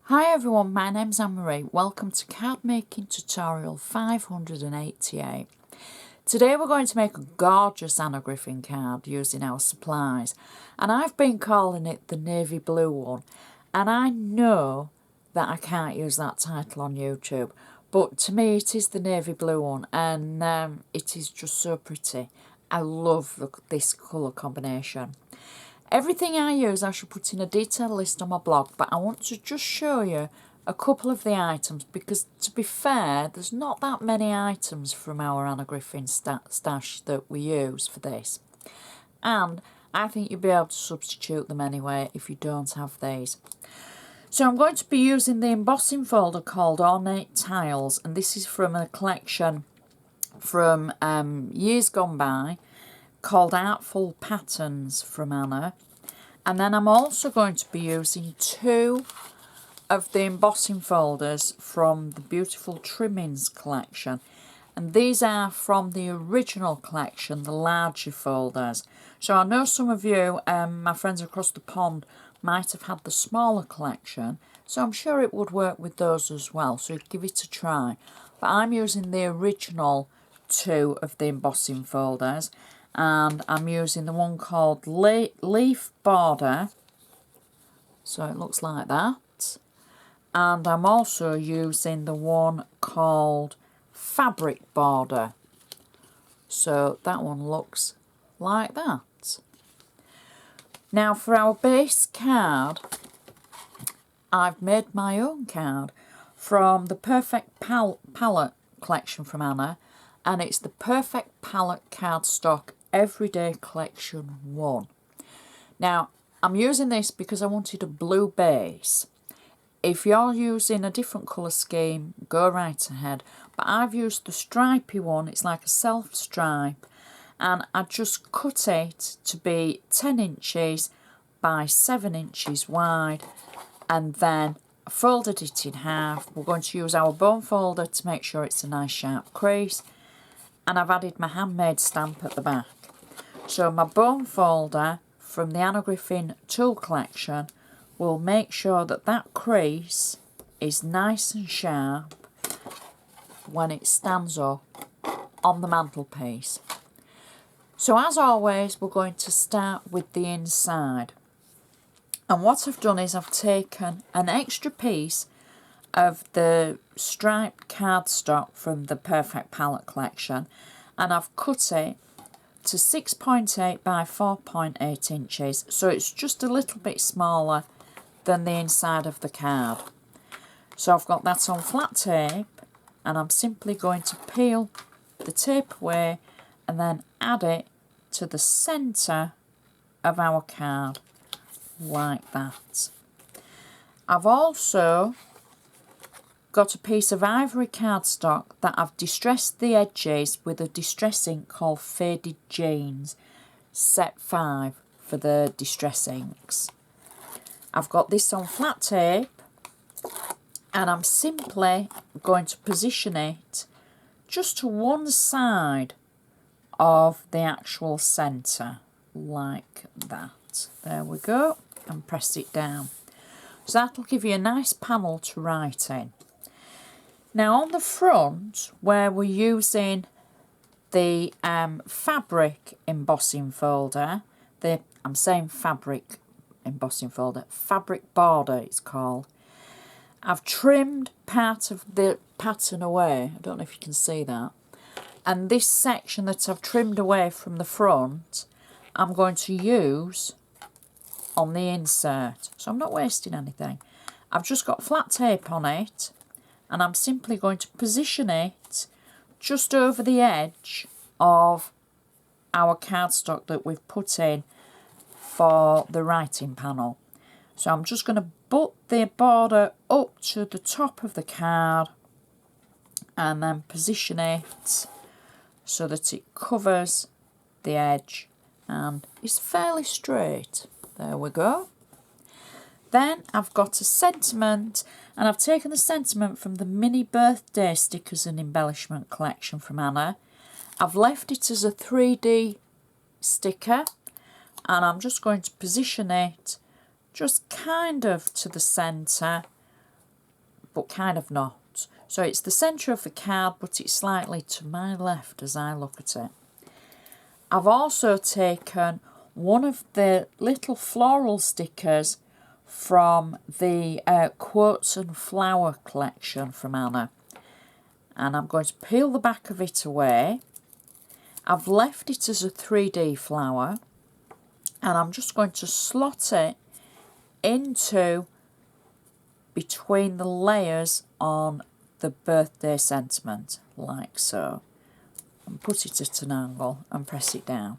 Hi everyone, my name's Anne-Marie. Welcome to card making tutorial 588. Today we're going to make a gorgeous Anna Griffin card using our supplies, and I've been calling it the navy blue one, and I know that I can't use that title on YouTube, but to me it is the navy blue one, and it is just so pretty. I love this colour combination. Everything I use I shall put in a detailed list on my blog, but I want to just show you a couple of the items because, to be fair, there's not that many items from our Anna Griffin stash that we use for this. And I think you'll be able to substitute them anyway if you don't have these. So I'm going to be using the embossing folder called Ornate Tiles, and this is from a collection from years gone by, called Artful Patterns from Anna. And then I'm also going to be using two of the embossing folders from the Beautiful Trimmings collection, and these are from the original collection, the larger folders. So I know some of you, my friends across the pond, might have had the smaller collection, so I'm sure it would work with those as well, so give it a try. But I'm using the original two of the embossing folders, and I'm using the one called Leaf Border, so it looks like that, and I'm also using the one called Fabric Border, so that one looks like that. Now for our base card, I've made my own card from the Perfect Palette collection from Anna, and it's the Perfect Palette cardstock Everyday Collection 1. Now, I'm using this because I wanted a blue base. If you're using a different colour scheme, go right ahead. But I've used the stripy one, it's like a self-stripe, and I just cut it to be 10 inches by 7 inches wide, and then folded it in half. We're going to use our bone folder to make sure it's a nice sharp crease, and I've added my handmade stamp at the back. So my bone folder from the Anna Griffin tool collection will make sure that that crease is nice and sharp when it stands up on the mantelpiece. So as always, we're going to start with the inside. And what I've done is I've taken an extra piece of the striped cardstock from the Perfect Palette collection, and I've cut it to 6.8 by 4.8 inches, so it's just a little bit smaller than the inside of the card. So I've got that on flat tape, and I'm simply going to peel the tape away and then add it to the centre of our card like that. I've also got a piece of ivory cardstock that I've distressed the edges with a distress ink called Faded Jeans, set 5 for the distress inks. I've got this on flat tape, and I'm simply going to position it just to one side of the actual centre, like that. There we go, and press it down. So that'll give you a nice panel to write in. Now on the front, where we're using the fabric embossing folder, I'm saying fabric embossing folder, fabric border it's called, I've trimmed part of the pattern away. I don't know if you can see that. And this section that I've trimmed away from the front, I'm going to use on the insert. So I'm not wasting anything. I've just got flat tape on it, and I'm simply going to position it just over the edge of our cardstock that we've put in for the writing panel. So I'm just going to butt the border up to the top of the card and then position it so that it covers the edge and is fairly straight. There we go. Then I've got a sentiment, and I've taken the sentiment from the mini birthday stickers and embellishment collection from Anna. I've left it as a 3D sticker, and I'm just going to position it just kind of to the centre but kind of not. So it's the centre of the card, but it's slightly to my left as I look at it. I've also taken one of the little floral stickers from the Quotes and Flower collection from Anna. And I'm going to peel the back of it away. I've left it as a 3D flower. And I'm just going to slot it into between the layers on the birthday sentiment, like so. And put it at an angle and press it down.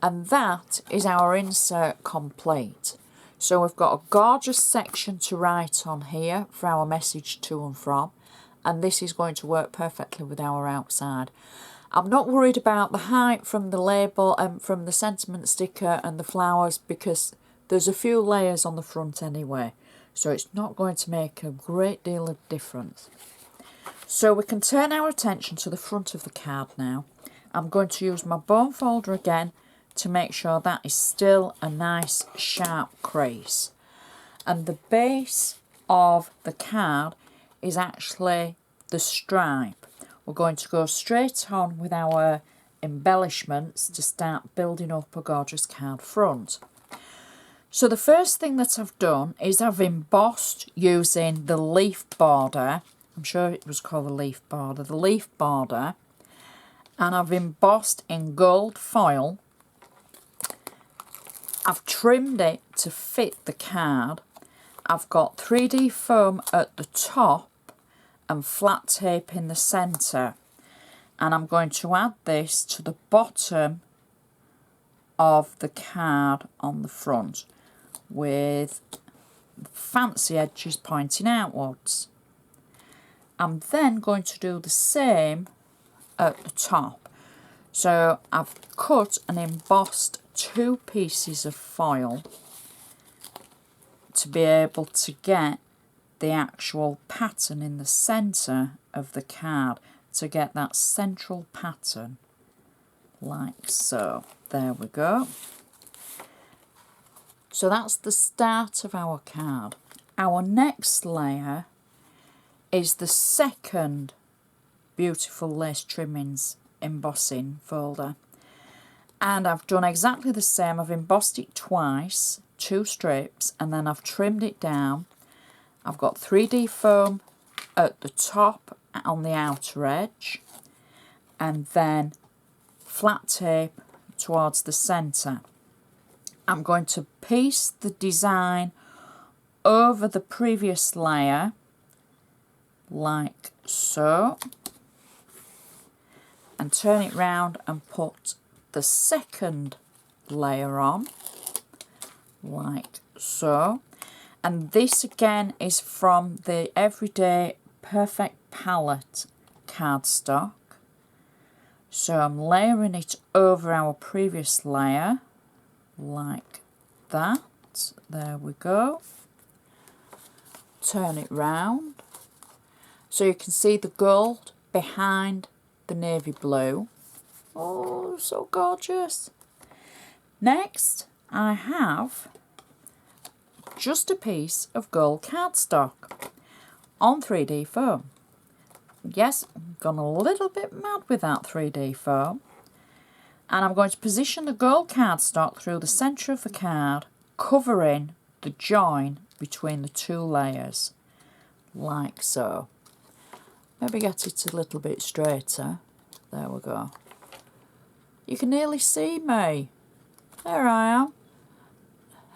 And that is our insert complete. So we've got a gorgeous section to write on here for our message to and from. And this is going to work perfectly with our outside. I'm not worried about the height from the label and from the sentiment sticker and the flowers because there's a few layers on the front anyway. So it's not going to make a great deal of difference. So we can turn our attention to the front of the card now. I'm going to use my bone folder again to make sure that is still a nice sharp crease. And the base of the card is actually the stripe. We're going to go straight on with our embellishments to start building up a gorgeous card front. So the first thing that I've done is I've embossed using the leaf border. I'm sure it was called the leaf border. And I've embossed in gold foil. I've trimmed it to fit the card. I've got 3D foam at the top and flat tape in the centre. And I'm going to add this to the bottom of the card on the front with fancy edges pointing outwards. I'm then going to do the same at the top. So I've cut and embossed 2 pieces of foil to be able to get the actual pattern in the centre of the card, to get that central pattern like so. There we go. So that's the start of our card. Our next layer is the second beautiful lace trimmings embossing folder. And I've done exactly the same. I've embossed it twice, 2 strips, and then I've trimmed it down. I've got 3D foam at the top on the outer edge, and then flat tape towards the centre. I'm going to piece the design over the previous layer like so, and turn it round and put the second layer on like so. And this again is from the Everyday Perfect Palette cardstock. So I'm layering it over our previous layer like that. There we go. Turn it round so you can see the gold behind the navy blue. Oh, so gorgeous. Next, I have just a piece of gold cardstock on 3D foam. Yes, I've gone a little bit mad with that 3D foam. And I'm going to position the gold cardstock through the centre of the card, covering the join between the 2 layers, like so. Maybe get it a little bit straighter. There we go. You can nearly see me. There I am.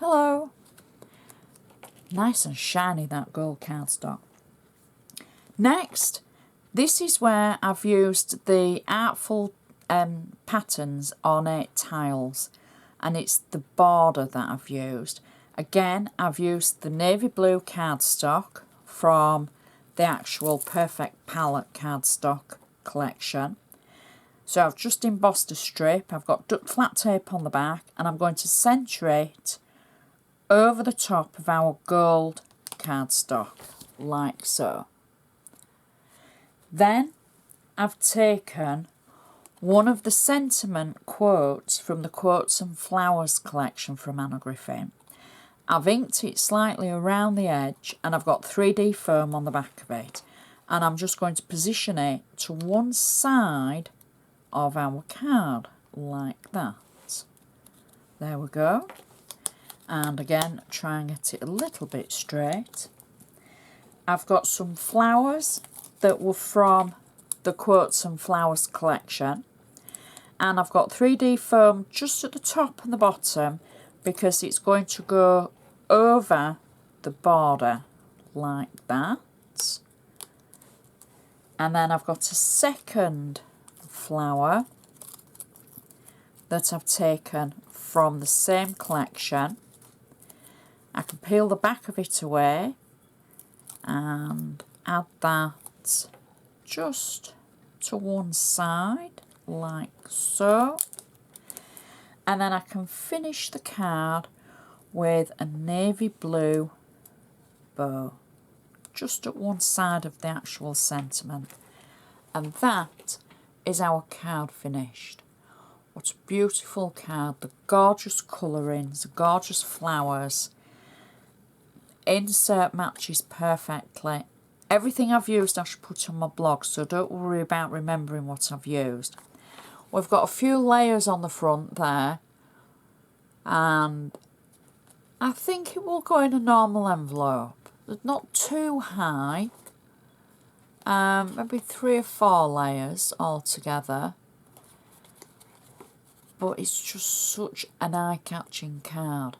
Hello. Nice and shiny, that gold cardstock. Next, this is where I've used the Artful Patterns Ornate Tiles, and it's the border that I've used. Again, I've used the navy blue cardstock from the actual Perfect Palette cardstock collection. So I've just embossed a strip. I've got flat tape on the back, and I'm going to centre it over the top of our gold cardstock, like so. Then I've taken one of the sentiment quotes from the Quotes and Flowers collection from Anna Griffin, I've inked it slightly around the edge and I've got 3D foam on the back of it. And I'm just going to position it to one side of our card, like that. There we go. And again, try and get it a little bit straight. I've got some flowers that were from the Quotes and Flowers collection. And I've got 3D foam just at the top and the bottom because it's going to go over the border like that. And then I've got a second flower that I've taken from the same collection. I can peel the back of it away and add that just to one side like so. And then I can finish the card with a navy blue bow just at one side of the actual sentiment. And that is our card finished. What a beautiful card. The gorgeous colourings, the gorgeous flowers. Insert matches perfectly. Everything I've used I should put on my blog, so don't worry about remembering what I've used. We've got a few layers on the front there, and I think it will go in a normal envelope. Not too high, maybe 3 or 4 layers altogether. But it's just such an eye-catching card.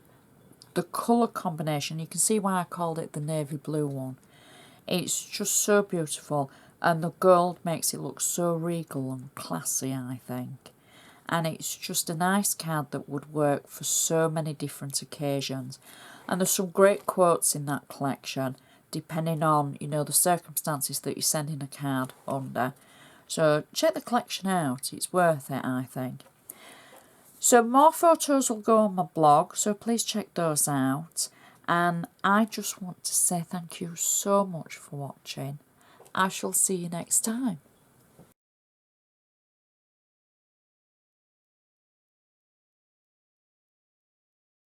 The colour combination, you can see why I called it the navy blue one. It's just so beautiful, and the gold makes it look so regal and classy, I think. And it's just a nice card that would work for so many different occasions. And there's some great quotes in that collection, depending on, you know, the circumstances that you're sending a card under. So check the collection out, it's worth it, I think. So more photos will go on my blog, so please check those out. And I just want to say thank you so much for watching. I shall see you next time.